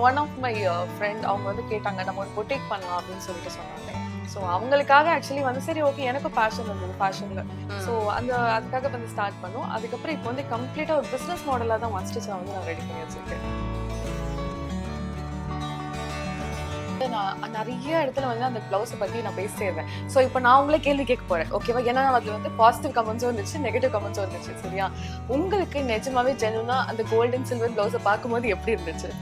One of my friend அவங்க வந்து கேட்டாங்க, நம்ம ஒரு பொட்டிக் பண்ணலாம் அப்படின்னு சொல்லிட்டு சொன்னாங்க. ஸோ அவங்களுக்காக ஆக்சுவலி வந்து சரி ஓகே, எனக்கும் பேஷன் இருந்தது ஃபேஷன்ல. ஸோ அதுக்காக வந்து ஸ்டார்ட் பண்ணோம். அதுக்கப்புறம் இப்போ வந்து கம்ப்ளீட்டா ஒரு பிசினஸ் மாடலா தான் ஒன் ஸ்டிச் வந்து நான் ரெடி பண்ணி வச்சிருக்கேன். நான் நிறைய இடத்துல வந்து அந்த பிளவுஸை பத்தி நான் பேசிட்டே இருந்தேன். ஸோ இப்போ நான் உங்களே கேள்வி கேட்க போறேன், ஓகேவா? ஏன்னா அதுல வந்து பாசிட்டிவ் கமெண்ட்ஸும் வந்துச்சு, நெகட்டிவ் கமெண்ட்ஸும் வந்துச்சு, சரியா? உங்களுக்கு நிஜமாவே ஜெனுவனா அந்த கோல்டன் சில்வர் பிளவுஸை பார்க்கும்போது எப்படி இருந்துச்சு?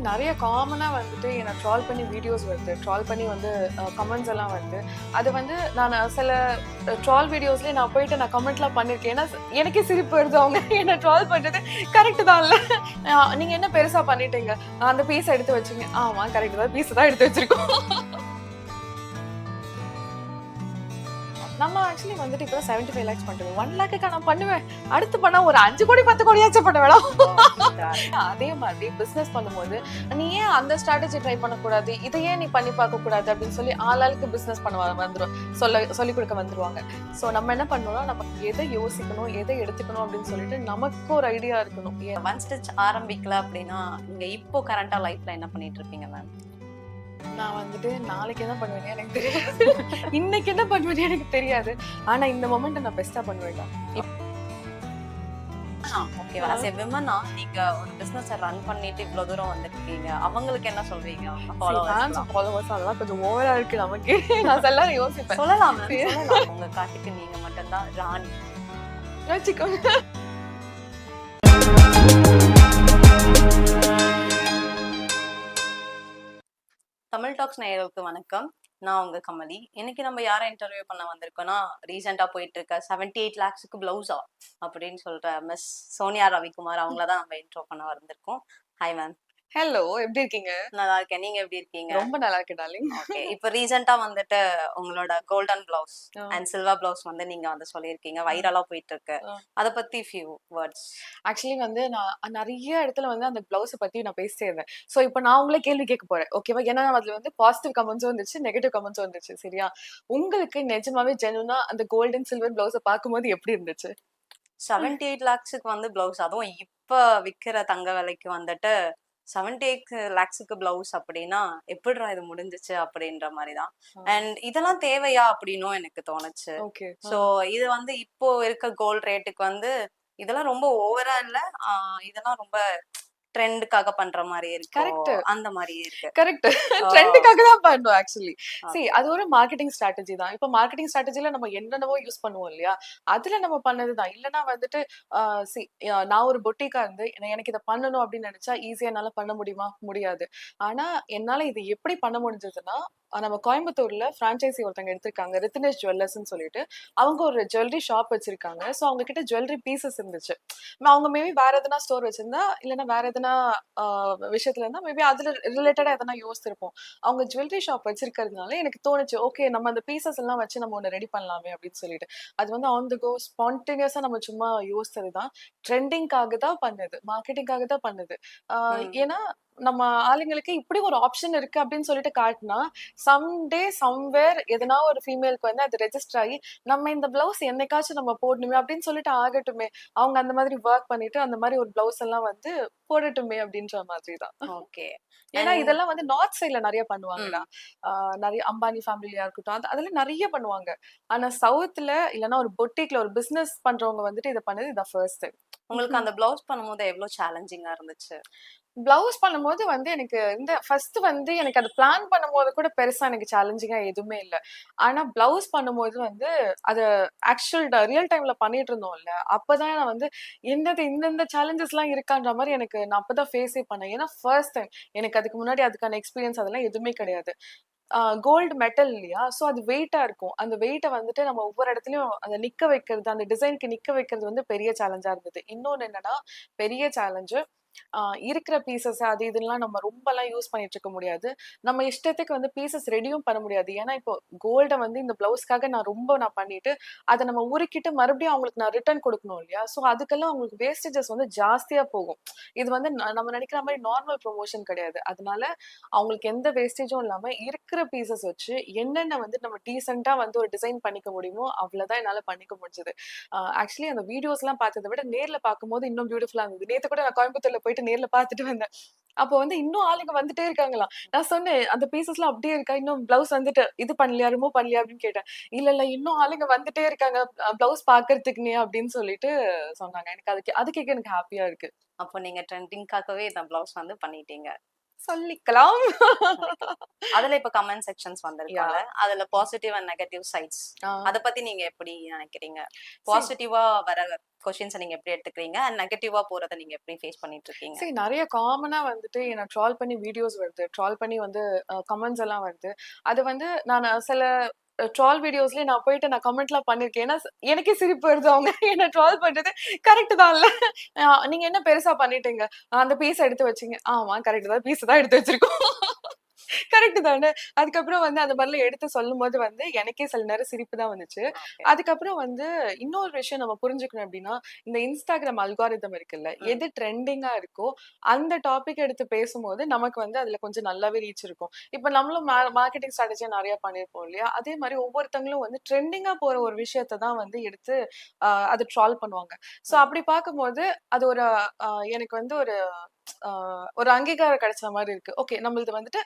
நிறைய காமனா வந்துட்டு என்ன ட்ரால் பண்ணி வீடியோஸ் வருது, ட்ரால் பண்ணி வந்து கமெண்ட்ஸ் எல்லாம் வருது. அது வந்து நான் சில ட்ரால் வீடியோஸ்லயே நான் போயிட்டு நான் கமெண்ட்லாம் பண்ணிருக்கேன். ஏன்னா எனக்கே சிரிப்பு வருது, அவங்க என்ன ட்ரால் பண்றது கரெக்ட் தான் இல்ல, நீங்க என்ன பெருசா பண்ணிட்டீங்க, அந்த பீஸ் எடுத்து வச்சீங்க. ஆமா கரெக்ட் தான், பீஸ் தான் எடுத்து வச்சிருக்கோம். நம்ம ஆக்சுவலி வந்துட்டு இப்போ 75 lakhs பண்ணுவேன். 1 lakhக்கு நான் பண்ணுவேன். அடுத்து பண்ணா ஒரு 5 கோடி 10 கோடியாச்சும் பண்ண வேணாம். அதே மாதிரி பிசினஸ் பண்ணும்போது நீ ஏன் அந்த ஸ்ட்ராட்டஜி ட்ரை பண்ணக்கூடாது, இதை ஏன் நீ பண்ணி பார்க்க கூடாது அப்படின்னு சொல்லி ஆளாளுக்கு பிசினஸ் பண்ண வந்துடும், சொல்லி கொடுக்க வந்துருவாங்க. ஸோ நம்ம என்ன பண்ணணும்னா, நமக்கு எதை யோசிக்கணும், எதை எடுத்துக்கணும் அப்படின்னு சொல்லிட்டு நமக்கு ஒரு ஐடியா இருக்கணும். ஒன் ஸ்டிச் ஆரம்பிக்கல அப்படின்னா நீங்க இப்போ கரண்டா லைஃப்ல என்ன பண்ணிட்டு இருப்பீங்க மேம்? நான் வந்துட்டு நாளைக்கு என்ன பண்ணுவேன்னு எனக்கு தெரியாது, இன்னைக்கு என்ன பண்ணுவேன்னு எனக்கு தெரியாது. ஆனா இந்த மொமெண்ட் நான் பெஸ்டா பண்ணுவேன். ஓகேவா, as a woman நீங்க ஒரு பிசினஸ் ரன் பண்ணிட்டு இவ்வளவு தூரம் வந்திருக்கீங்க, அவங்களுக்கு என்ன சொல்றீங்க? ஃபாலோவர்ஸ் அதெல்லாம் கொஞ்சம் ஓவரா இருக்கு நமக்கு. நான் எல்லாரும் யோசிப்பேன். சொல்லலாம் உங்க காட்டுக்கு நீங்க மட்டும்தான் ராணி. தமிழ் டாக்ஸ் நேயர்களுக்கு வணக்கம். நான் உங்க கமலி. இன்னைக்கு நம்ம யாரை இன்டர்வியூ பண்ண வந்திருக்கோம்னா, ரீசெண்டா போயிட்டு இருக்க 78 lakhsக்கு பிளவுஸா அப்படின்னு சொல்ற மிஸ் சோனியா ரவிக்குமார் அவங்களதான் நம்ம இன்ட்ரோ பண்ண வந்திருக்கோம். Hi ma'am. ஹலோ, எப்படி இருக்கீங்க? நல்லா இருக்கேன், நீங்க எப்படி இருக்கீங்க? ரொம்ப நல்லா இருக்கேன் டார்லிங். ஓகே, இப்போ ரீசெண்டா வந்துட்டு உங்களோட golden blouse and silver blouse வந்து நீங்க வந்து சொல்லியிருக்கீங்க, வைரலா போயிட்டு இருக்கு. அத பத்தி ஃபியூ வேர்ட்ஸ். ஆக்சுவலி வந்து நான் நிறைய இடத்துல வந்து அந்த பிளவுஸை பத்தி நான் பேசிட்டே இருந்தேன். ஸோ இப்போ நான் உங்களே கேள்வி கேட்க போறேன், ஓகேவா? ஏன்னா அதுல வந்து பாசிட்டிவ் கமெண்ட்ஸும் வந்துச்சு, நெகட்டிவ் கமெண்ட்ஸும் வந்துச்சு, சரியா? உங்களுக்கு நிஜமாவே ஜெனுவனா அந்த கோல்டன் சில்வர் பிளவுஸை பார்க்கும்போது எப்படி இருந்துச்சு? 78 lakhsக்கு வந்து பிளவுஸ், அதுவும் இப்ப விக்கிற தங்க விலைக்கு வந்துட்டு 78 lakhsக்கு பிளவுஸ் அப்படின்னா எப்படிடா இது முடிஞ்சிச்சு அப்படின்ற மாதிரிதான். அண்ட் இதெல்லாம் தேவையா அப்படின்னும் எனக்கு தோணுச்சு. சோ இது வந்து இப்போ இருக்க கோல்ட் ரேட்டுக்கு வந்து இதெல்லாம் ரொம்ப ஓவரா இல்ல, இதெல்லாம் ரொம்ப ட்ரெண்டுக்காக பண்ற மாதிரி இருக்கு. கரெக்ட், அந்த மாதிரி இருக்கு. கரெக்ட், ட்ரெண்டுக்காக தான் பண்றோம் ஆக்சுவலி. see அது ஒரு மார்க்கெட்டிங் ஸ்ட்ராட்டஜி தான். இப்போ மார்க்கெட்டிங் ஸ்ட்ராட்டஜில நம்ம என்னென்னவோ யூஸ் பண்ணுவோம் இல்லையா, அதுல நம்ம பண்ணதுதான். இல்லைன்னா வந்துட்டு see நான் ஒரு பொட்டிக்கா இருந்து எனக்கு இதை பண்ணணும் அப்படின்னு நினைச்சா ஈஸியா என்னால பண்ண முடியுமா? முடியாது. ஆனா என்னால இது எப்படி பண்ண முடிஞ்சதுன்னா, நம்ம கோயம்புத்தூர்ல பிரான்ச்சைசி ஒருத்தங்க எடுத்திருக்காங்க, ரித்தினேஷ் ஜுவல்லர்ஸ்ன்னு சொல்லிட்டு. அவங்க ஒரு ஜுவல்லரி ஷாப் வச்சிருக்காங்க. ஸோ அவங்க கிட்ட ஜுவல்லரி பீசஸ் இருந்துச்சு. அவங்க மேபி வேற எதனா ஸ்டோர் வச்சிருந்தா, இல்லைன்னா வேற எதனா விஷயத்துல இருந்தா மேபி அதுல ரிலேட்டடா எதனா யோசிச்சிருப்போம். அவங்க ஜுவல்லரி ஷாப் வச்சிருக்கிறதுனால எனக்கு தோணுச்சு, ஓகே நம்ம அந்த பீசஸ் எல்லாம் வச்சு நம்ம ஒண்ணு ரெடி பண்ணலாமே அப்படின்னு சொல்லிட்டு. அது வந்து ஆன் தி கோ ஸ்பான்டேனியஸா நம்ம சும்மா யோசிச்சதுதான். ட்ரெண்டிங்காக தான் பண்ணது, மார்க்கெட்டிங்காக தான் பண்ணது. ஏன்னா நம்ம ஆளுங்களுக்கு இப்படி ஒரு ஆப்ஷன் இருக்கு அப்படின்னு சொல்லிட்டு காட்டினா, சம்டே சம்வேர் எதனா ஒரு ஃபீமேலுக்கு வந்து அது ரெஜிஸ்டர் ஆகி நம்ம இந்த பிளவுஸ் என்னைக்காச்சும் நம்ம போடணுமே அப்படின்னு சொல்லிட்டு ஆகட்டுமே, அவங்க அந்த மாதிரி ஒர்க் பண்ணிட்டு அந்த மாதிரி ஒரு பிளவுஸ் எல்லாம் வந்து போடட்டுமே அப்படின்ற மாதிரி தான். ஓகே, ஏன்னா இதெல்லாம் வந்து நார்த் சைட்ல நிறைய பண்ணுவாங்கடா. நிறைய அம்பானி ஃபேமிலியா இருக்கட்டும், அதெல்லாம் நிறைய பண்ணுவாங்க. ஆனா சவுத்ல இல்லைன்னா ஒரு பொட்டிக்ல ஒரு பிசினஸ் பண்றவங்க வந்துட்டு இதை பண்ணது இதான் ஃபர்ஸ்ட் டைம். உங்களுக்கு அந்த பிளவுஸ் பண்ணும்போது எவ்வளவு சேலஞ்சிங்கா இருந்துச்சு? பிளவுஸ் பண்ணும்போது வந்து எனக்கு இந்த ஃபர்ஸ்ட் வந்து எனக்கு அது பிளான் பண்ணும்போது கூட பெருசா எனக்கு சேலஞ்சிங்கா எதுவுமே இல்ல. ஆனா பிளவுஸ் பண்ணும்போது வந்து அது ஆக்சுவல் ரியல் டைம்ல பண்ணிட்டு இருந்தோம்ல, அப்பதான் நான் வந்து என்னது இந்த சேலஞ்சஸ் எல்லாம் இருக்கான்ற மாதிரி எனக்கு நான் அப்பதான் ஃபேஸே பண்ணேன். ஏன்னா ஃபர்ஸ்ட் டைம் எனக்கு அதுக்கு முன்னாடி அதுக்கான எக்ஸ்பீரியன்ஸ் அதெல்லாம் எதுவுமே கிடையாது. கோல்டு மெட்டல் இல்லையா, சோ அது வெயிட்டா இருக்கும். அந்த வெயிட்ட வந்துட்டு நம்ம ஒவ்வொரு இடத்துலயும் அந்த நிக்க வைக்கிறது, அந்த டிசைனுக்கு நிக்க வைக்கிறது வந்து பெரிய சேலஞ்சா இருந்தது. இன்னொன்னு என்னன்னா, பெரிய சேலஞ்சு இருக்கிற பீசஸ் அது இதெல்லாம் நம்ம ரொம்பலாம் யூஸ் பண்ணிட்டு இருக்க முடியாது. நம்ம இஷ்டத்துக்கு வந்து பீசஸ் ரெடியும் பண்ண முடியாது. ஏன்னா இப்போ கோல்ட வந்து இந்த பிளவுஸ்க்காக நான் பண்ணிட்டு அதை நம்ம உருக்கிட்டு மறுபடியும் அவங்களுக்கு நான் ரிட்டர்ன் கொடுக்கணும் இல்லையா, சோ அதுக்கெல்லாம் அவங்களுக்கு வேஸ்டேஜஸ் வந்து ஜாஸ்தியா போகும். இது வந்து நம்ம நினைக்கிற மாதிரி நார்மல் ப்ரொமோஷன் கிடையாது. அதனால அவங்களுக்கு எந்த வேஸ்டேஜும் இல்லாம இருக்கிற பீசஸ் வச்சு என்னென்ன வந்து நம்ம டீசெண்டா வந்து ஒரு டிசைன் பண்ணிக்க முடியுமோ அவ்வளவுதான் என்னால பண்ணிக்க முடிஞ்சது. ஆக்சுவலி அந்த வீடியோஸ் எல்லாம் பார்த்ததை விட நேர்ல பார்க்கும்போது இன்னும் பியூட்டிஃபுல்லா இருந்தது. நேத்து கூட நான் கோயம்புத்தூர்ல போயிட்டு நேர்ல பார்த்துட்டு வந்தேன். அப்போ வந்து இன்னும் ஆளுங்க வந்துட்டே இருக்காங்களாம். நான் சொன்னேன், "அந்த பீஸஸ்லாம் அப்படியே இருக்கா? இன்னும் பிளவுஸ் வந்துட்டு இது பண்ணலையா? ரிமூவ் பண்ணலையா?" அப்படின்னு கேட்டேன். "இல்ல, இன்னும் ஆளுங்க வந்துட்டே இருக்காங்க. பிளவுஸ் பார்க்கறதுக்குன்னே" அப்படின்னு சொல்லிட்டு சொன்னாங்க. எனக்கு அது கேட்க எனக்கு ஹாப்பியா இருக்கு. அப்போ நீங்க ட்ரெண்டிங்காகவே இந்த பிளவுஸ் வந்து பண்ணிட்டீங்க. சொல்லிக்கலாம். அதுல இப்ப கமெண்ட் செக்ஷன்ஸ் வந்திருக்கும்ல. யாஹ்! அதுல பாசிட்டிவ் அண்ட் நெகட்டிவ் சைட்ஸ். ஆ. அத பத்தி நீங்க எப்படி நினைக்கிறீங்க? சரி. பாசிட்டிவா வர கொஸ்டின்ஸ நீங்க எப்படி எடுத்துக்கிறீங்க? அண்ட் நெகட்டிவா போறத நீங்க எப்படி ஃபேஸ் பண்ணிட்டு இருக்கீங்க? சரி, நெறைய காமனா வந்துட்டு என்ன ட்ரால் பண்ணி வீடியோஸ் வருது. ட்ரால் பண்ணி வந்து கமெண்ட்ஸ் எல்லாம் வருது. அது வந்து நானு சில ட்ரால் வீடியோஸ்லயே நான் போயிட்டு நான் கமெண்ட்லாம் பண்ணியிருக்கேன். ஏன்னா எனக்கே சிரிப்பு வருது. அவங்க என்ன ட்ரால் பண்றது கரெக்ட் தான்ல. நீங்க என்ன பெருசா பண்ணிட்டீங்க? அந்த பீஸ எடுத்து வச்சீங்க. ஆமா கரெக்ட் தான். பீஸ தான் எடுத்து வச்சிருக்கோம். கரெக்ட் தானே. அதுக்கப்புறம் வந்து அந்த மாதிரிலாம் எடுத்து சொல்லும்போது வந்து எனக்கே சில நேரம் சிரிப்பு தான் வந்துச்சு. ஓகே. அதுக்கப்புறம் வந்து இன்னொரு விஷயம் நம்ம புரிஞ்சுக்கணும் அப்படின்னா, இந்த Instagram அல்காரிதம் இருக்குல்ல, ம். எது ட்ரெண்டிங்கா இருக்கோ, அந்த டாபிக் எடுத்து பேசும்போது நமக்கு வந்து அதுல கொஞ்சம் நல்லாவே ரீச் இருக்கும். இப்ப நம்மளும் மார்க்கெட்டிங் ஸ்ட்ராட்டஜியா நெறைய பண்ணியிருப்போம் இல்லையா? அதே மாரி ஒவ்வொருத்தங்களும் வந்து ட்ரெண்டிங்கா போற ஒரு விஷயத்த தான் வந்து எடுத்து அத ட்ரால் பண்ணுவாங்க. ஸோ ம். அப்படி பார்க்கும்போது அது ஒரு எனக்கு வந்து அ ஒரு அங்கீகாரம் கிடைச்ச மாரி இருக்கு. ஓகே நம்மளது வந்துட்டு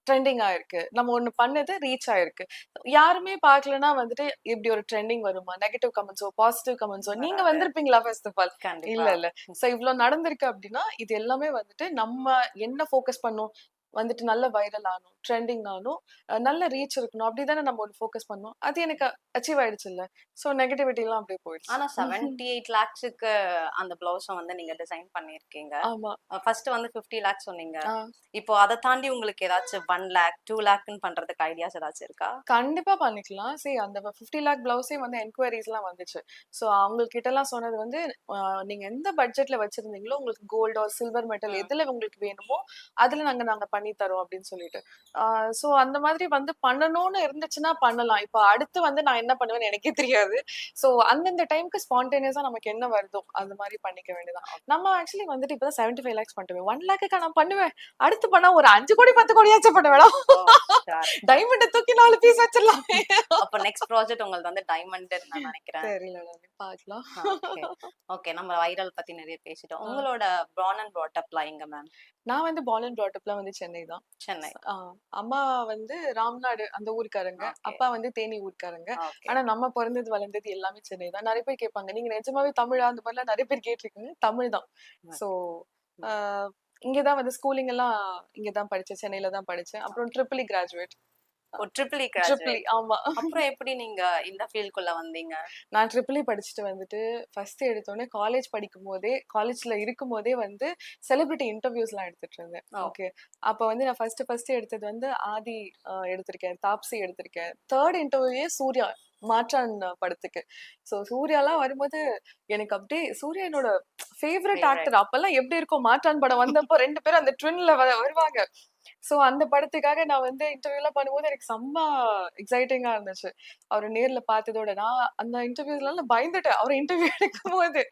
ட்ரெண்டிங் ஆயிருக்கு. நம்ம ஒண்ணு பண்ணது ரீச் ஆயிருக்கு. யாருமே பார்க்கலன்னா வந்துட்டு இப்படி ஒரு ட்ரெண்டிங் வருமா? நெகட்டிவ் கமெண்ட்ஸோ, பாசிட்டிவ் கமெண்ட்ஸோ நீங்க வராது. வந்திருப்பீங்களா ஃபர்ஸ்ட் ஆஃப் ஆல்? கண்டிப்பா. இல்லல்ல. சோ இவ்ளோ நடந்திருக்கு அப்படின்னா, இது எல்லாமே வந்துட்டு நம்ம என்ன ஃபோக்கஸ் பண்ணோம்? வந்துட்டு நல்ல வைரல் ஆகணும், ட்ரெண்டிங் ஆகணும், நல்ல ரீச் இருக்கணும். அப்படிதானே நம்ம ஒண்ணு ஃபோக்கஸ் பண்ணோம். அது எனக்கு அச்சீவ் ஆயிடுச்சுல்ல. சோ நெகட்டிவிட்டிலாம் அப்படியே போயிடுச்சு. ஆனா 78 லேக்ஸ்க்கு அந்த பிளவுஸ வந்து நீங்க டிசைன் பண்ணியிருக்கீங்க. ஆமா. ஃபர்ஸ்ட் வந்து 50 லேக்ஸ் சொன்னீங்க. ஆ. இப்போ அத தாண்டி உங்களுக்கு ஏதாச்சும் 1 லேக், 2 லேக்ன்னு பண்றதுக்கு ஐடியாஸ் ஏதாச்சும் இருக்கா? கண்டிப்பா பண்ணிக்கலாம். அந்த 50 லேக் பிளவுஸே வந்து என்குயரீஸ்லாம் வந்துச்சு. ஸோ அவங்க கிட்டலாம் சொன்னது வந்து, அ நீங்க எந்த பட்ஜெட்ல வச்சிருந்தீங்களோ, உங்களுக்கு கோல்ட் ஆர் சில்வர் மெட்டல் ம். எதுல உங்களுக்கு வேணுமோ, அதுல நாங்க பண்ணி தரோம் அப்படின்னு சொல்லிட்டு. ஸோ அந்த மாதிரி வந்து பண்ணணும்னு இருந்துச்சுன்னா பண்ணலாம். இப்ப அடுத்து வந்து நான் என்ன பண்ணுவேன்னு எனக்கே தெரியாது. ஸோ அந்தந்த டைம்க்கு ஸ்பான்டேனியஸா நமக்கு என்ன வருதோ, அந்த மாரி பண்ணிக்க வேண்டியதுதான். நம்ம ஆக்சுவலி வந்துட்டு இப்ப தான் 75 லேக்ஸ் பண்ணிட்டோமே. 1 லேக்குக்கா நான் பண்ணுவேன். அடுத்து பண்ணா ஒரு 5 கோடி 10 கோடியாச்சும் பண்ணுவேனா? ஓ! ஷூர். டைமண்ட தூக்கி 4 பீஸ் வச்சிடலாமே. அப்ப நெக்ஸ்ட் ப்ராஜெக்ட் உங்களது வந்து டைமண்ட்ன்னு நான் நெனைக்கிறேன். தெரியலங்க. பார்க்கலாம். ஓகே. ஓகே. நம்ம வைரல் பத்தி நெறைய பேசிட்டோம். ஆ. உங்களோட பார்ன் அண்ட் ப்ராட் அப்லாம் எங்க மேம்? நான் வந்து பார்ன் அண்ட் பிராட் அப்லாம் வந்து சென்னை தான். சென்னை. ஆ அம்மா வந்து ராம்நாடு அந்த ஊர்க்காரங்க. ஓகே. அப்பா வந்து தேனி ஊர்க்காரங்க. ஓகே. ஆனா நம்ம பொறந்தது, வளர்ந்தது எல்லாமே சென்னை தான். நெறைய பேர் கேட்பாங்க, "நீங்க நிஜமாவே தமிழா?" அந்த மாரிலாம் நெறைய பேர் கேட்டுருக்கீங்க. தமிழ் தான். ம். ஸோ ம். ஆ இங்க தான் வந்து ஸ்கூலிங் எல்லாம் இங்க தான் படிச்சேன். சென்னையில தான் படிச்சேன். அப்புறம் ட்ரிபிள் இ கிராஜுவேட். ஓ! Triple E triple E graduate. ஆமா. அப்புறம் எப்படி நீங்க இந்த ஃபீல்டுக்குள்ள வந்தீங்க? நான் ட்ரிபிள் இ படிச்சுட்டு வந்துட்டு, ஃபர்ஸ்ட் எடுத்தோனே காலேஜ்ல இருக்கும்போதே வந்து செலிபிரிட்டி இன்டர்வியூஸ்லாம் எடுத்துட்டு இருந்தேன். ஓ! ஓகே. அப்ப வந்து நான் ஃபர்ஸ்ட் எடுத்தது வந்து ஆதி எடுத்திருக்கேன். தாப்ஸி எடுத்திருக்கேன். 3 இன்டர்வியூவே சூர்யா மாற்றான் படத்துக்கு. ஸோ சூர்யாலாம் வரும்போது எனக்கு அப்படியே சூர்யா என்னோட ஃபேவரைட் ஃபேவரைட். ஆக்டர். அப்பல்லாம் எப்படி இருக்கும் மாற்றான் படம் வந்தப்போ 2 பேரும் அந்த ட்வின்ல வருவாங்க. ஸோ அந்த படத்துக்காக நான் வந்து இன்டர்வியூலாம் பண்ணும்போது எனக்கு செம்ம எக்ஸைட்டிங்கா இருந்துச்சு. அவர நேர்ல பார்த்ததோட நான் அந்த இன்டர்வியூஸ்லாம் நான் பயந்துட்டேன். அவரு இன்டர்வியூ எடுக்கும்போது.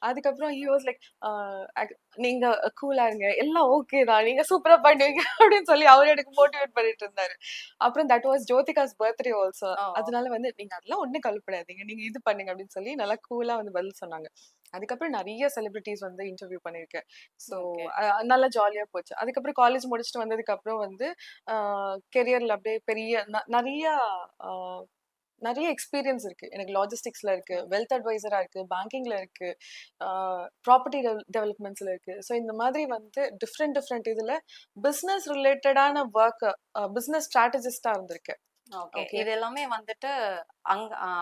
அதுக்கப்புறம் ஹி வாஸ் லைக் அ அக் நீங்க கூலா இருங்க. எல்லாம் ஓகே தான். நீங்க சூப்பரா பண்ணுவீங்க அப்படின்னு சொல்லி அவரு எனக்கு மோட்டிவேட் பண்ணிட்டு இருந்தாரு. அப்புறம் தட் வாஸ் ஜோதிகாஸ் பர்த்டே ஆல்சோ. ஓ! அதனால வந்து நீங்க அதெல்லாம் ஒண்ணும் கவலைப்படாதீங்க. நீங்க இது பண்ணுங்க அப்படின்னு சொல்லி நல்லா கூலா வந்து பதில் சொன்னாங்க. அதுக்கப்புறம் நெறைய செலிபிரிட்டீஸ் வந்து இன்டர்வியூ பண்ணியிருக்கேன். So okay. நல்லா ஜாலியா போச்சு. அதுக்கப்புறம் காலேஜ் முடிச்சுட்டு வந்ததுக்கப்புறம் வந்து அ கெரியர்ல அப்படியே பெரிய நெறைய அ நெறைய எக்ஸ்பீரியன்ஸ் இருக்கு. எனக்கு லாஜிஸ்டிக்ஸ்ல இருக்கு, ம். வெல்த் அட்வைசரா இருக்கு, பேங்கிங்ல இருக்கு, ஆ ப்ராப்பர்ட்டி டெவலப்மெண்ட்ஸ்ல இருக்கு. ஸோ இந்த மாதிரி வந்து டிஃபரெண்ட் இதுல பிசினஸ் ரிலேட்டடான வொர்க் பிசினஸ் ஸ்ட்ராட்டஜிஸ்ட்டா இருந்திருக்கேன். ஓகே. ஓகே. இது எல்லாமே வந்துட்டு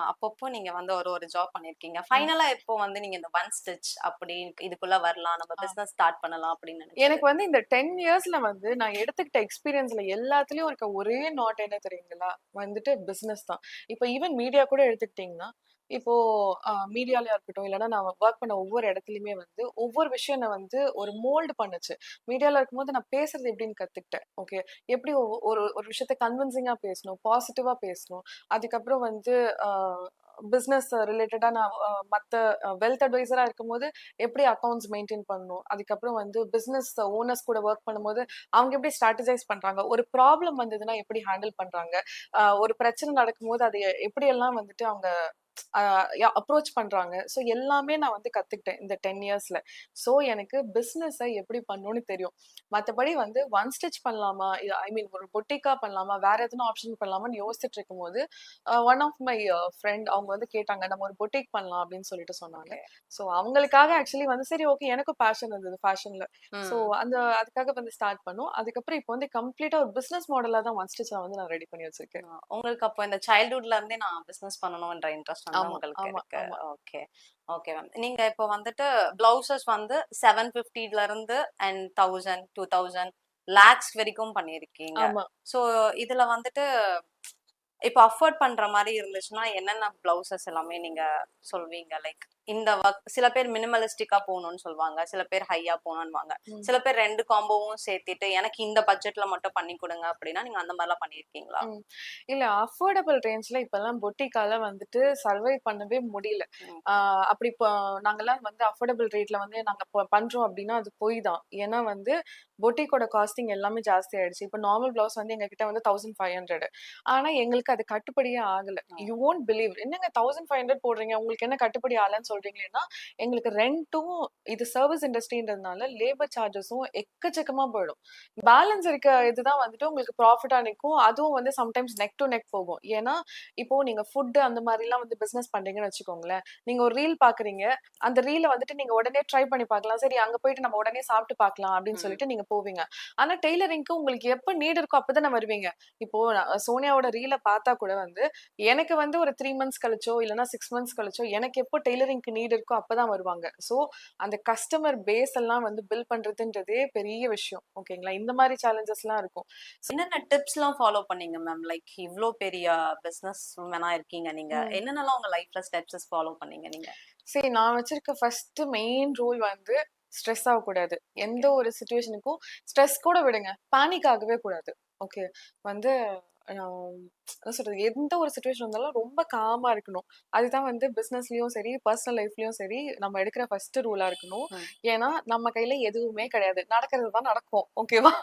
அப்பப்போ நீங்க வந்து ஒரு ஒரு ஜாப் பண்ணியிருக்கீங்க. ஃபைனலா எப்போ வந்து நீங்க இந்த ஒன் ஸ்டிச் அப்படி இதுக்குள்ள வரலாம், நம்ம ஆ. பிசினஸ் ஸ்டார்ட் பண்ணலாம் அப்படின்னு நெனச்சது? எனக்கு வந்து இந்த 10 இயர்ஸ்ல வந்து நான் எடுத்துக்கிட்ட எக்ஸ்பீரியன்ஸ்ல எல்லாத்துலயும் இருக்க ஒரே நாட் என்ன தெரியுங்களா? வந்துட்டு பிசினஸ் தான். இப்ப ஈவன் மீடியா கூட எடுத்துக்கிட்டீங்கன்னா, இப்போ மீடியாலயா இருக்கட்டும், இல்லன்னா நான் வொர்க் பண்ண ஒவ்வொரு இடத்துலயுமே வந்து ஒவ்வொரு விஷயம் என்ன வந்து ஒரு மோல்டு பண்ணுச்சு. மீடியால இருக்கும்போது நான் பேசுறது எப்படின்னு கத்துக்கிட்டேன். ஓகே. எப்படி ஒரு ஒரு விஷயத்த கன்வின்சிங்கா பேசணும், பாசிட்டிவா பேசணும். அதுக்கப்புறம் வந்து அ பிசினஸ் ரிலேட்டடா நான் மத்த வெல்த் அட்வைசரா இருக்கும்போது எப்படி அக்கவுண்ட்ஸ் மெயின்டெயின் பண்ணணும். அதுக்கப்புறம் வந்து பிசினஸ் ஓனர்ஸ் கூட வொர்க் பண்ணும்போது, அவங்க எப்படி ஸ்ட்ராட்டஜைஸ் பண்றாங்க. ஒரு ப்ராப்ளம் வந்ததுன்னா எப்படி ஹேண்டில் பண்றாங்க. ஒரு பிரச்சனை நடக்கும்போது அது எப்படியெல்லாம் வந்துட்டு அவங்க அப்ரோச் பண்றாங்க. ஸோ எல்லாமே நான் வந்து கத்துக்கிட்டேன் இந்த 10 இயர்ஸ்ல. ஸோ எனக்கு பிசினஸ எப்படி பண்ணணும்னு தெரியும். மத்தபடி வந்து ஒன் ஸ்டிச் பண்ணலாமா? ஐ மீன் ஒரு பொட்டிக்கா பண்ணலாமா? வேற எதுனா ஆப்ஷன் பண்ணலாமான்னு யோசிச்சுட்டு இருக்கும்போது, ஒன் ஆஃப் மை ஃப்ரெண்ட் அவங்க வந்து கேட்டாங்க. நம்ம ஒரு பொட்டிக் பண்ணலாம் அப்படின்னு சொல்லிட்டு சொன்னாங்க. ஓகே. ஸோ அவங்களுக்காக ஆக்சுவலி வந்து சரி ஓகே எனக்கும் பேஷன் இருந்தது ஃபேஷன்ல. ஸோ ம். அதுக்காக வந்து ஸ்டார்ட் பண்ணோம். அதுக்கப்புறம் இப்போ வந்து கம்ப்ளீட்டா ஒரு பிசினஸ் மாடலா தான் ஒன் ஸ்டிச்ச வந்து நான் ரெடி பண்ணி வச்சிருக்கேன். உங்களுக்கு அப்போ இந்த சைல்ட்ஹுட்ல இருந்தே நான் பிசினஸ் பண்ணணும்ன்ற இன்ட்ரெஸ்ட் வந்து ஆமா, உங்களுக்கு ஆமா, இருக்கு. ஆமா, ஓகே. Okay ma'am. நீங்க இப்போ வந்துட்டு பிளவுசஸ் வந்து 750ல இருந்து அண்ட் 1000, 2000 லேக்ஸ் வரைக்கும் பண்ணியிருக்கீங்க. ஆமா. ஸோ இதுல வந்துட்டு இப்போ அஃபோர்ட் பண்ற மாரி இருந்துச்சுன்னா, என்னென்ன பிளவுசஸ் எல்லாமே நீங்க சொல்வீங்க? லைக் இந்த சில பேர் மினிமலிஸ்டிக்கா போணும்னு சொல்வாங்க. சில பேர் ஹையா போணும்னுவாங்க. ம். சில பேர் 2 காம்போவும் சேர்த்துட்டு, எனக்கு இந்த பட்ஜெட்ல மட்டும் பண்ணி குடுங்க அப்படின்னா, நீங்க அந்த மாரிலாம் பண்ணியிருக்கீங்களா? ம். இல்ல அஃபோர்டபிள் ரேஞ்ச்ல இப்பல்லாம் பொட்டிக்கால வந்துட்டு சர்வை பண்ணவே முடியல. ம். ஆ அப்படி நாங்கலாம் வந்து அஃபோர்டபிள் ரேட்ல வந்து நாங்க பண்றோம் அப்படின்னா, அது பொய் தான். ஏன்னா வந்து பொட்டிக்கோட காஸ்டிங் எல்லாமே ஜாஸ்தி ஆயிடுச்சு. இப்ப நார்மல் பிளவுஸ் வந்து எங்ககிட்ட வந்து 1500. ஆனா எங்களுக்கு அது கட்டுப்படியே ஆகல. ஆ. யூ வோன்ட் பிலீவ் என்னங்க 1500 போடுறீங்க. உங்களுக்கு என்ன கட்டுப்படி ஆகலன்னு சொல்றீங்களேன்னா, எங்களுக்கு ரென்ட்டும் இது சர்விஸ் இண்டஸ்ட்ரின்றதுனால லேபர் சார்ஜஸும் எக்கச்சக்கமா போயிடும். பேலன்ஸ் இருக்க இதுதான் வந்துட்டு உங்களுக்கு ப்ராஃபிட்டா நிக்கும். அதுவும் வந்து சம்டைம்ஸ் நெக் டூ நெக் போகும். ஏன்னா, இப்போ நீங்க ஃபுட் அந்த மாரிலாம் வந்து பிசினஸ் பண்றீங்கன்னு வச்சுக்கோங்களேன். நீங்க ஒரு ரீல் பாக்குறீங்க. அந்த ரீல வந்துட்டு நீங்க உடனே ட்ரை பண்ணி பார்க்கலாம். சரி அங்க போயிட்டு நம்ம உடனே சாப்பிட்டு பார்க்கலாம் அப்படின்னு ம். சொல்லிட்டு நீங்க போவீங்க. ஆனா டெய்லரிங்க்கு உங்களுக்கு எப்ப நீட் இருக்கோ அப்பதானே வருவீங்க. இப்போ சோனியாவோட ரீல பார்த்தா கூட வந்து எனக்கு வந்து ஒரு 3 மந்த்ஸ் கழிச்சோ இல்லன்னா 6 மந்த்ஸ் கழிச்சோ எனக்கு எப்போ டெய்லரிங்க்கு நீட் இருக்கோ அப்பதான் வருவாங்க. சோ அந்த கஸ்டமர் பேஸ் எல்லாம் வந்து பில்ட் பண்றதுன்றதே பெரிய விஷயம். ஓகேங்களா? இந்த மாரி சேலஞ்சஸ்லாம் இருக்கும். என்னென்ன டிப்ஸ்லாம் ஃபாலோ பண்ணீங்க மேம்? லைக் இவ்ளோ பெரிய பிசினஸ் உமனா இருக்கீங்க நீங்க. ம். என்னென்னலாம் உங்க லைஃப்ல ஸ்டெப்ஸஸ் ஃபாலோ பண்ணீங்க நீங்க? சரி நான் வச்சிருக்க ஃபர்ஸ்ட் மெயின் ரூல் வந்து ஸ்ட்ரெஸ் ஆகக்கூடாது. ஓகே. எந்த ஒரு சிச்சுவேஷனுக்கும் ஸ்ட்ரெஸ் கூட விடுங்க. பேனிக் ஆகவே கூடாது. ஓகே. வந்து என்ன சொல்றது? எந்த ஒரு சிச்சுவேஷன் வந்தாலும் ரொம்ப காமா இருக்கணும். அதுதான் வந்து பிசினஸ்லயும் சரி, பர்சனல் லைஃப்லயும் சரி, நம்ம எடுக்கிற ஃபர்ஸ்ட் ரூலா இருக்கணும். ம். ஏன்னா, நம்ம கையில எதுவுமே கிடையாது. நடக்கிறது தான் நடக்கும். ஓகேவா?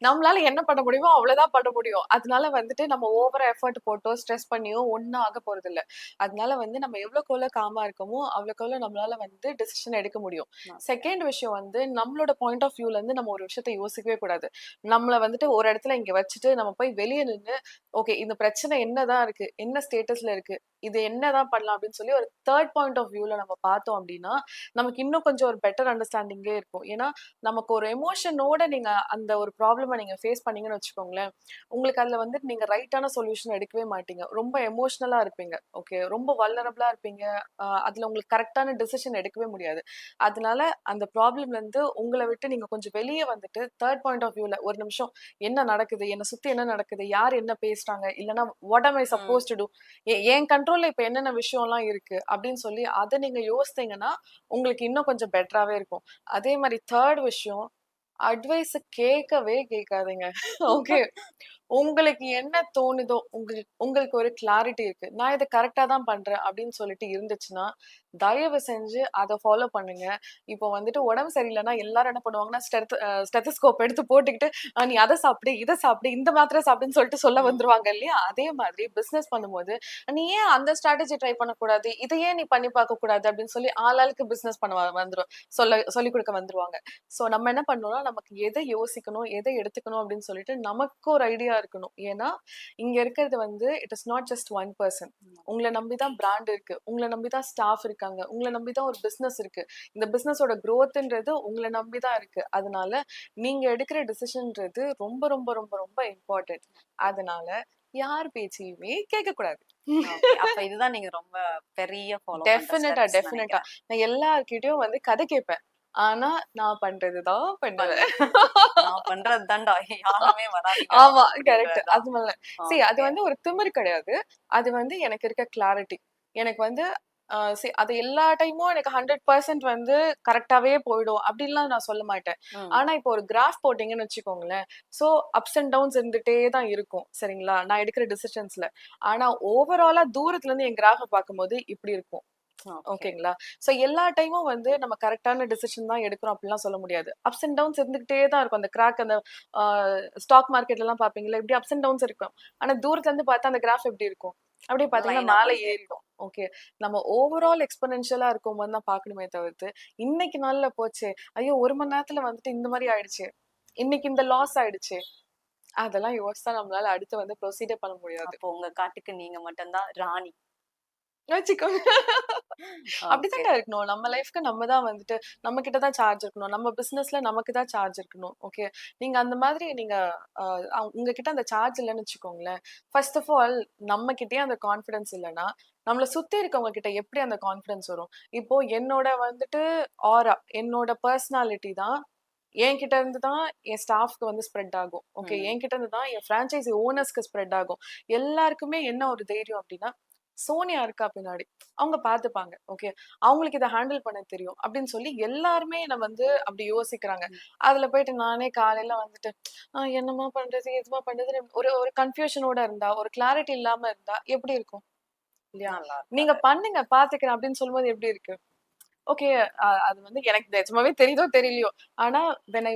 நம்மளால என்ன பண்ண முடியுமோ அவ்வளவுதான் பண்ண முடியும். அதனால வந்துட்டு நம்ம ஓவரா எஃபோர்ட் போட்டோ, ஸ்ட்ரெஸ் பண்ணியோ ஒண்ணும் ஆக போறதில்ல. அதனால வந்து நம்ம எவ்வளவுக்கு எவ்வளவு காமா இருக்கோமோ, அவ்வளவுக்கு எவ்வளவு நம்மளால வந்து டிசிஷன் எடுக்க முடியும். ஓகே. செகண்ட் விஷயம் வந்து நம்மளோட பாயிண்ட் ஆஃப் வியூல இருந்து நம்ம ஒரு விஷயத்த யோசிக்கவே கூடாது. நம்மள வந்துட்டு ஒரு இடத்துல இங்க வச்சுட்டு நம்ம போய் வெளிய நின்னு, ஓகே இந்த பிரச்சனை என்னதான் இருக்கு? என்ன ஸ்டேட்டஸ்ல இருக்கு? இது என்னதான் பண்ணலாம் அப்படின்னு சொல்லி ஒரு தேர்ட் பாயிண்ட் ஆஃப் வியூல நம்ம பார்த்தோம் அப்படின்னா, நமக்கு இன்னும் கொஞ்சம் ஒரு பெட்டர் அண்டர்ஸ்டாண்டிங்கே இருக்கும். ஏன்னா, நமக்கு ஒரு எமோஷனோட நீங்க அந்த ஒரு ப்ராப்ளம நீங்க ஃபேஸ் பண்ணீங்கன்னு வச்சுக்கோங்களேன், உங்களுக்கு அதுல வந்து நீங்க ரைட்டான சொல்யூஷன் எடுக்கவே மாட்டீங்க. ரொம்ப எமோஷனலா இருப்பீங்க. ஓகே. ரொம்ப வல்னரபிளா இருப்பீங்க. அதுல உங்களுக்கு கரெக்ட்டான டிசிஷன் எடுக்கவே முடியாது. அதனால அந்த ப்ராப்ளம்ல இருந்து உங்கள விட்டு நீங்க கொஞ்சம் வெளிய வந்துட்டு, தேர்ட் பாயிண்ட் ஆஃப் வியூல ஒரு நிமிஷம் என்ன நடக்குது? என்ன சுத்தி என்ன நடக்குது? யார் என்ன பேசுறாங்க? இல்லன்னா வாட் ஆம் ஐ ம். Suppose to two? என் கண்ட்ரோல்ல இப்ப என்னென்ன விஷயம்லாம் இருக்கு? அப்படின்னு சொல்லி அத நீங்க யோசித்தீங்கன்னா, உங்களுக்கு இன்னும் கொஞ்சம் பெட்டராவே இருக்கும். அதே மாரி 3 விஷயம், அட்வைஸ கேட்கவே கேட்காதீங்க. ஓகே. உங்களுக்கு என்ன தோணுதோ, உங்களுக்கு ஒரு கிளாரிட்டி இருக்கு. நான் இத கரெக்ட்டா தான் பண்றேன் அப்படின்னு சொல்லிட்டு இருந்துச்சுன்னா, தயவு செஞ்சு அத ஃபாலோ பண்ணுங்க. இப்போ வந்துட்டு உடம்பு சரியில்லன்னா எல்லாரும் என்ன பண்ணுவாங்கன்னா, ஸ்டெத்தஸ்கோப் எடுத்து போட்டுக்கிட்டு, நீ அத சாப்பிடு, இத சாப்பிடு, இந்த மாத்திரை சாப்பிடுன்னு சொல்லிட்டு சொல்ல ம். வந்துருவாங்க இல்லையா? அதே மாதிரி பிசினஸ் பண்ணும்போது, நீ ஏன் அந்த ஸ்ட்ராட்டஜி ட்ரை பண்ணக்கூடாது? இத ஏன் நீ பண்ணி பார்க்கக்கூடாது? அப்படின்னு சொல்லி ஆளாளுக்கு பிசினஸ் பண்ண வந்துரும். சொல்லிக் குடுக்க வந்துருவாங்க. சோ நம்ம என்ன பண்ணணும்னா, நமக்கு எத யோசிக்கணும், எத எடுத்துக்கணும் அப்படின்னு சொல்லிட்டு நமக்கு ஒரு ஐடியா இருக்கணும். ஏன்னா, இங்க இருக்கிறது வந்து it is not just one person. உங்கள நம்பி தான் பிராண்ட் இருக்கு. உங்கள நம்பி தான் ஸ்டாஃப் இருக்காங்க. உங்கள நம்பி தான் ஒரு பிசினஸ் இருக்கு. இந்த பிசினஸோட குரோத்ன்றது உங்கள நம்பி தான் இருக்கு. அதனால நீங்க எடுக்கிற டிசிஷன்ன்றது ரொம்ப ரொம்ப ரொம்ப ரொம்ப இம்பார்ட்டன்ட். அதனால யார் பேச்சையுமே கேட்கக்கூடாது. ஓகே. அப்ப இதுதான் நீங்க ரொம்ப பெரிய ஃபாலோ பண்ற டெஃபினட்டா, ஸ்டெப்ஸ் டெஃபினட்டா. நெனைக்கிறேன். நான் எல்லார்கிட்டயும் வந்து கதை கேட்பேன். ஆனா, நான் பண்றது தான் பண்ணுவேன். பண்ணுவேன். நான் பண்றது தான்டா யாருமே வராதீங்கடா ஆமா. கரெக்ட். அப்படின்றது தான். அது மேல அது ஓகே. வந்து ஒரு திமிரு கிடையாது. அது வந்து எனக்கு இருக்க கிளாரிட்டி. எனக்கு வந்து அது எல்லா டைமும் எனக்கு 100% வந்து கரெக்ட்டாவே போயிடும். அப்டின்லாம் நான் சொல்ல மாட்டேன். ம். ஆனா, இப்போ ஒரு கிராஃப் போட்டீங்கன்னு வச்சுக்கோங்களேன். ஸோ, அப்ஸ் அண்ட் டவுன்ஸ் இருந்துட்டே தான் இருக்கும். சரிங்களா? நான் எடுக்கிற டிசிஷன்ஸ்ல. ஆனா, ஓவராலா தூரத்துல இருந்து என் கிராஃப பார்க்கும்போது இப்டி இருக்கும். ஓகே. ஓகேங்களா? சோ எல்லா டைமும் வந்து நம்ம கரெக்ட்டான டிசிஷன் தான் எடுக்கிறோம் அப்டிலாம் சொல்ல முடியாது. அப்ஸ் அண்ட் டவுன்ஸ் இருந்துகிட்டே தான் இருக்கும். அந்த கிராக் அந்த ஆ ஸ்டாக் மார்க்கெட்லலாம் பார்ப்பீங்கல்ல, இப்டி அப்ஸ் அண்ட் டவுன்ஸ் இருக்கும். ஆனா தூரத்துல இருந்து பார்த்தா அந்த கிராஃப் எப்டி இருக்கும்? அப்படியே பாத்தீங்கன்னா லைனா மேல போயிட்டே இருக்கும். ஏறிடும். ஓகே. நம்ம ஓவரால் எக்ஸ்போனென்ஷியலா இருக்கும்போது தான் பார்க்கணுமே தவிர்த்து, இன்னைக்கு நாள்ல போச்சே, ஐயோ! 1 மணி நேரத்துல வந்துட்டு இந்த மாரி ஆயிடுச்சே, இன்னைக்கு இந்த லாஸ் ஆயிடுச்சே, அதெல்லாம் யோசிச்சா நம்மளால அடுத்து வந்து ப்ரொசீடே பண்ண முடியாது. அப்போ உங்க காட்டுக்கு நீங்க மட்டும் தான் ராணி. வச்சுக்கோங்க. ஓகே. அப்படித்தான்டா இருக்கணும். நம்ம லைஃப்க்கு நம்ம தான் வந்துட்டு நம்ம கிட்ட தான் சார்ஜ் இருக்கணும். நம்ம பிசினஸ்ல நமக்கு தான் சார்ஜ் இருக்கணும். ஓகே. நீங்க அந்த மாதிரி நீங்க அ உங்ககிட்ட அந்த சார்ஜ் இல்லன்னு வச்சுக்கோங்களேன். ஃபர்ஸ்ட் ஆஃப் ஆல் நம்ம கிட்டயே அந்த கான்ஃபிடன்ஸ் இல்லன்னா, நம்மள சுத்தி இருக்கவங்க கிட்ட எப்படி அந்த கான்ஃபிடன்ஸ் வரும்? இப்போ என்னோட வந்துட்டு ஆரா, என்னோட பெர்சனாலிட்டி தான் என்கிட்ட இருந்து தான் என் ஸ்டாஃப்க்கு வந்து ஸ்ப்ரெட் ஆகும். ஓகே. ம். என்கிட்ட இருந்து தான் என் பிரான்சைசி ஓனர்ஸ்க்கு ஸ்ப்ரெட் ஆகும். எல்லாருக்குமே என்ன ஒரு தைரியம் அப்டின்னா, சோனியா இருக்கா பின்னாடி. அவங்க பார்த்துப்பாங்க. ஓகே. அவங்களுக்கு இத ஹேண்டில் பண்ண தெரியும். அப்டின்னு சொல்லி எல்லாருமே என்ன வந்து அப்டி யோசிக்கிறாங்க. ம். அதுல போயிட்டு நானே காலையில வந்துட்டு, என்னம்மா பண்றது? எதும்மா பண்றதுன்னு ஒரு ஒரு கன்ஃப்யூஷனோட இருந்தா, ஒரு கிளாரிட்டி இல்லாம இருந்தா எப்படி இருக்கும்? இல்லையா? நல்லா நீங்க இருக்காது. பண்ணுங்க பார்த்துக்கிறேன் அப்டின்னு சொல்லும்போது எப்படி இருக்கு? ஓகே. அது வந்து எனக்கு நிஜமாவே தெரியுதோ தெரியலையோ! ஆனா வென் ஐ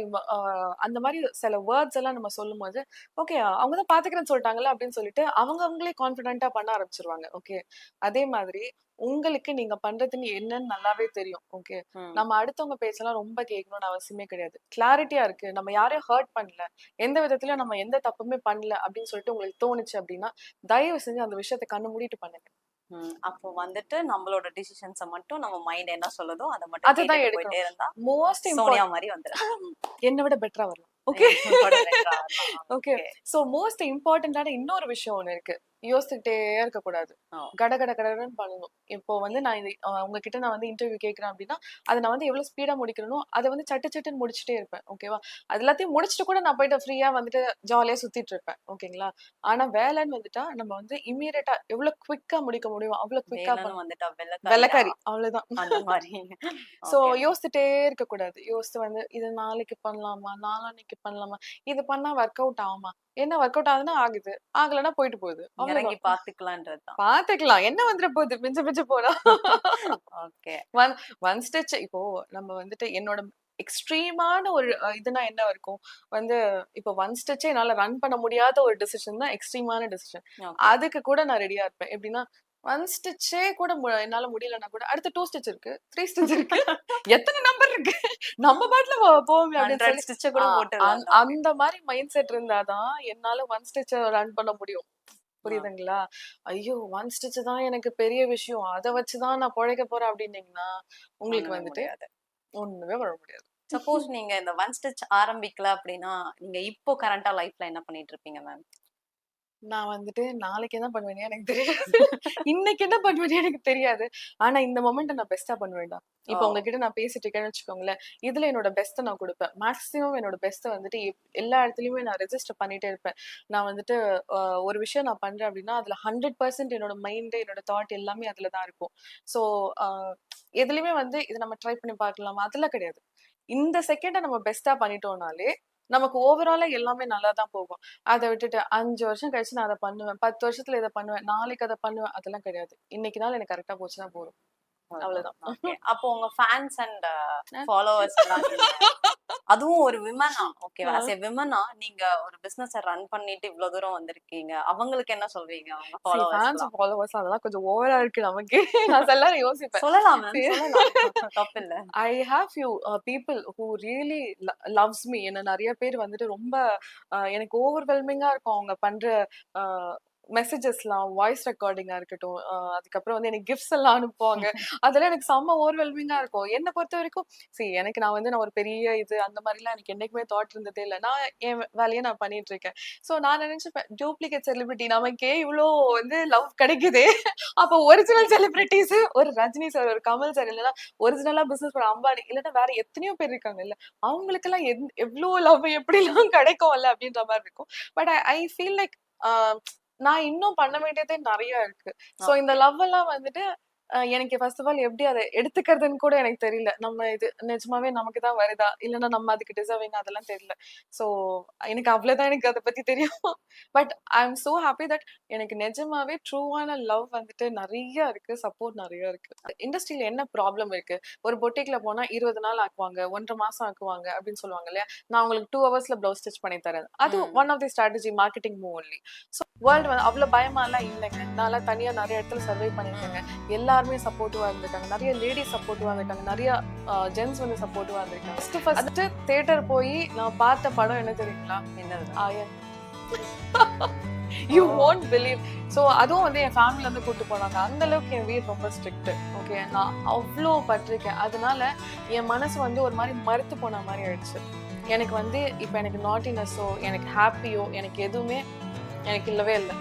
அந்த மாரி சில வேர்ட்ஸ் எல்லாம் நம்ம சொல்லும்போது, ஓகே அவங்க தான் பார்த்துக்கிறேன்னு சொல்ட்டாங்கல்ல அப்படின்னு சொல்லிட்டு, அவங்களே கான்ஃபிடென்ட்டா பண்ண ஆரம்பிச்சுருவாங்க. ஓகே. அதே மாதிரி உங்களுக்கு நீங்க பண்றதுன்னு என்னன்னு நல்லாவே தெரியும். ஓகே. ம். நம்ம அடுத்தவங்க பேச்செல்லாம் ரொம்ப கேட்கணும்னு அவசியமே கிடையாது. கிளாரிட்டியா இருக்கு. நம்ம யாரையும் ஹர்ட் பண்ணல. எந்த விதத்திலயும் நம்ம எந்த தப்புமே பண்ணல அப்படின்னு சொல்லிட்டு உங்களுக்கு தோணுச்சு அப்படின்னா, தயவு செஞ்சு அந்த விஷயத்த கண்ண மூடிட்டு பண்ணுங்க. ம். அப்போ வந்துட்டு நம்மளோட டிசிஷன்ஸ மட்டும் நம்ம மைண்ட் என்ன சொல்லுதோ, அத மட்டும் அதுதான் கேட்டுட்டு போயிட்டே எடுக்கணும். இருந்தா, மோஸ்ட் சோனியா இம்பார்ட் மாரி வந்துரலாம். ம். என்ன விட பெட்டரா வரலாம். ஓகே. என்னோட பெட்டரா வரலாம். ஓகே. ஓகே. சோ மோஸ்ட் இம்பார்ட்டன்ட்டான இன்னொரு விஷயம் ஒண்ணு இருக்கு. யோசிச்சுக்கிட்டே இருக்கக்கூடாது. ஓ! கட கட கடன்னு பண்ணணும். இப்போ வந்து நான் இது உங்ககிட்ட நான் வந்து இன்டர்வியூ கேட்கிறேன் அப்டின்னா, அத நான் வந்து எவ்வளவு ஸ்பீடா முடிக்கணுமோ, அத வந்து சட்டு சட்டுன்னு முடிச்சுட்டே இருப்பேன். ஓகேவா? அது எல்லாத்தையும் முடிச்சுட்டு கூட நான் போயிட்டு ஃப்ரீயா வந்துட்டு ஜாலியா சுத்திட்டு இருப்பேன். ஓகேங்களா? ஆனா வேலைன்னு வந்துட்டா, நம்ம வந்து இம்மீடியட்டா எவ்வளவு குயிக்கா முடிக்க முடியுமோ, அவ்வளவு குயிக்கா வேலன்னு பண்ணணும். வந்துட்டா வெள்ளக்காரியா? வெள்ளக்காரி அவ்வளவுதான். அந்த மாரி. So okay. யோசிச்சுட்டே இருக்கக்கூடாது. யோசிச்சு வந்து இது நாளைக்கு பண்ணலாமா? நாளான்னைக்கு பண்ணலாமா? இது பண்ணா ஒர்க் அவுட் ஆகுமா? என்ன ஒர்க் அவுட் ஆகுதுன்னா ஆகுது. ஆகலன்னா போயிட்டு போகுது. இறங்கி அவ்வளவுதான். பாத்துக்கலான்றது தான். பாத்துக்கலாம். என்ன வந்துற போகுது? மிஞ்சு மிஞ்சு போனா. ஓகே. ஒன் ஒன் ஸ்டிச் இப்போ நம்ம வந்துட்டு என்னோட எக்ஸ்ட்ரீமான ஒரு இதுனா என்ன இருக்கும்? வந்து இப்போ ஒன் ஸ்டிச்சே என்னால ரன் பண்ண முடியாத ஒரு டிசிஷன் தான் எக்ஸ்ட்ரீமான டிசிஷன். ஓகே. அதுக்கு கூட நான் ரெடியா இருப்பேன். எப்படின்னா, ஒன் ஸ்டிச்சே கூட என்னால முடியலன்னா கூட அடுத்து 2 ஸ்டிச் இருக்கு. 3 ஸ்டிச் இருக்கு. எத்தன நம்பர் இருக்கு? நம்ம பாட்டுல போவோமே அப்படின்னு 100 சொல்லி ஸ்டிச்ச கூட போட்டுடலாம் அந்த மாரி. அந்த மாரி மைண்ட் செட் இருந்தா தான் என்னால ஒன் ஸ்டிச்ச ரன் பண்ண முடியும். ஆ. புரியுதுங்களா? ஐயோ! ஒன் ஸ்டிச் தான் எனக்கு பெரிய விஷயம். அத வச்சு தான் நான் பொழைக்க போறேன் அப்டின்னீங்கன்னா, உங்களுக்கு ஒண்ணுமே வந்துட்டு முடியாது. ஒண்ணுமே பண்ண முடியாது. சப்போஸ் நீங்க இந்த ஒன் ஸ்டிச் ஆரம்பிக்கல அப்டின்னா, நீங்க இப்போ கரண்ட்டா லைஃப்ல என்ன பண்ணிட்டு இருப்பீங்க மேம்? நான் வந்துட்டு நாளைக்கு என்ன பண்ணுவேன்னே எனக்கு தெரியாது. இன்னைக்கு என்ன பண்ணுவேன்னே எனக்கு தெரியாது. ஆனா இந்த மொமெண்ட்ட நான் பெஸ்ட்டா பண்ணுவேன்டா. ஓ! இப்போ உங்ககிட்ட நான் பேசிட்டு இருக்கேன்னு வச்சுக்கோங்களேன். இதுல என்னோட பெஸ்ட்ட நான் குடுப்பேன். மேக்ஸிமம் என்னோட பெஸ்ட்ட வந்துட்டு எல்லா இடத்துலயுமே நான் ரெஜிஸ்டர் பண்ணிட்டே இருப்பேன். நான் வந்துட்டு அ ஒரு விஷயம் நான் பண்றேன் அப்டின்னா, அதுல 100% என்னோட மைண்ட், என்னோட தாட் எல்லாமே அதுல தான் இருக்கும். ஸோ அ எதுலயுமே வந்து இத நம்ம ட்ரை பண்ணி பார்க்கலாமா? அதெல்லாம் கிடையாது. இந்த செகண்ட நம்ம பெஸ்ட்டா பண்ணிட்டோம்னாலே, நமக்கு ஓவராலா எல்லாமே நல்லா தான் போகும். அத விட்டுட்டு 5 வருஷம் கழிச்சு நான் அத பண்ணுவேன். 10 வருஷத்துல இத பண்ணுவேன். நாளைக்கு அத பண்ணுவேன். அதெல்லாம் கிடையாது. இன்னைக்கு நாள் எனக்கு கரெக்ட்டா போச்சுன்னா போதும். போதும். அவ்வளவுதான். ஓகே. அப்போ உங்க ஃபேன்ஸ் அண்ட் ஃபாலோவர்ஸ்க்குலாம் நீங்க அதுவும் ஒரு விமனா ஓகேவா? அ. ஆஸ் எ விமனா நீங்க ஒரு பிசினஸ ரன் பண்ணிட்டு இவ்ளோ தூரம் வந்திருக்கீங்க. அவங்களுக்கு என்ன சொல்வீங்க? உங்க ஃபேன்ஸ், ஃபாலோவர்ஸ்க்குலாம்? ஃபாலோவர்ஸ் அதெல்லாம் கொஞ்சம் ஓவரா இருக்கு நமக்கே. நான் சில நேரம் யோசிப்பேன். சொல்லலாம் மேம். சரி சொல்லலாம். தப்பில்ல. I have few people who really loves me. என்ன நெறைய பேர் வந்துட்டு ரொம்ப எனக்கு ஓவர்வெல்மிங்கா இருக்கும். அவங்க பண்ற அ மெசேஜஸ்லாம், வாய்ஸ் ரெக்கார்டிங்கா இருக்கட்டும். அதுக்கப்புறம் வந்து எனக்கு கிஃப்ட்ஸ் எல்லாம் அனுப்புவாங்க. அதெல்லாம் எனக்கு செம்ம ஓவர்வெல்மிங்கா இருக்கும். என்ன பொறுத்தவரைக்கும் நான் ஒரு பெரிய இது அந்த மாரிலாம் எனக்கு என்னைக்குமே தாட் இருந்ததே இல்ல. நான் என் வேலைய நான் பண்ணிட்டு இருக்கேன். ஸோ நான் நெனச்சுப்பேன், டூப்ளிகேட் செலிபிரிட்டி நமக்கே இவ்ளோ வந்து லவ் கிடைக்குதே! அப்போ ஒரிஜினல் செலிபிரிட்டீஸ் ஒரு ரஜினி சார், ஒரு கமல் சார் இல்லன்னா ஒரிஜினலா பிசினஸ் பண்ண அம்பானி இல்லன்னா வேற எத்தனையோ பேர் இருக்காங்கல்ல. அவங்களுக்கெல்லாம் எவ்ளோ லவ் எப்படிலாம் கிடைக்கும்ல அப்படின்ற மாரி இருக்கும். பட் ஐ ஃபீல் லைக் அ நான் இன்னும் பண்ண வேண்டியதே நெறைய இருக்கு. சோ இந்த ஓகே. லவ் எல்லாம் வந்துட்டு எனக்கு ஃபர்ஸ்ட் ஆஃப் ஆல் எப்படி அத எடுத்துக்கிறதுன்னு கூட எனக்கு தெரியல. நம்ம இது நிஜமாவே நமக்கு தான் வருதா? இல்லன்னா நம்ம அதுக்கு டிசர்விங்கா அதெல்லாம் தெரியல. சோ எனக்கு அத பத்தி தெரியும். But I am so happy that எனக்கு நிஜமாவே ட்ரூவான லவ் வந்துட்டு நெறைய இருக்கு. சப்போர்ட் நெறைய இருக்கு. இண்டஸ்ட்ரியில என்ன ப்ராப்ளம் இருக்கு? ஒரு பொட்டிக்ல போனா 20 நாள் ஆக்குவாங்க, 1 1/2 மாசம் ஆக்குவாங்க அப்படின்னு சொல்லுவாங்க இல்லையா? நான் உங்களுக்கு 2 ஹவர்ஸ்ல ப்ளவுஸ் ஸ்டிச் பண்ணி தரேன். அது ம். One of the strategy marketing move only. World வந்து அவ்வளவு பயமா எல்லாம் இல்லைங்க. நான்லாம் தனியா நிறைய இடத்துல சர்வை பண்ணிருக்கேங்க. எல்லாருமே சப்போர்ட்டிவா இருந்திருக்காங்க. நிறைய லேடிஸ் சப்போர்ட்டிவா இருந்திருக்காங்க. நிறைய ஜென்ஸ் வந்து சப்போர்ட்டிவா இருந்திருக்காங்க. ஃபர்ஸ்ட் தியேட்டர் போய் நான் பார்த்த படம் என்ன தெரியுங்களா? என்னது? Ayan. You won't believe. So அதுவும் வந்து என் ஃபேமிலில இருந்து கூட்டு போனாங்க. அந்த அளவுக்கு என் வீடு ரொம்ப ஸ்ட்ரிக்ட். ஓகே, நான் அவ்வளோ பட்டிருக்கேன். அதனால என் மனசு வந்து ஒரு மாதிரி மறுத்து போன மாதிரி ஆயிடுச்சு. எனக்கு வந்து இப்போ எனக்கு நாட்டினஸோ எனக்கு ஹாப்பியோ எனக்கு எதுவுமே எனக்கு இல்லவே இல்லை.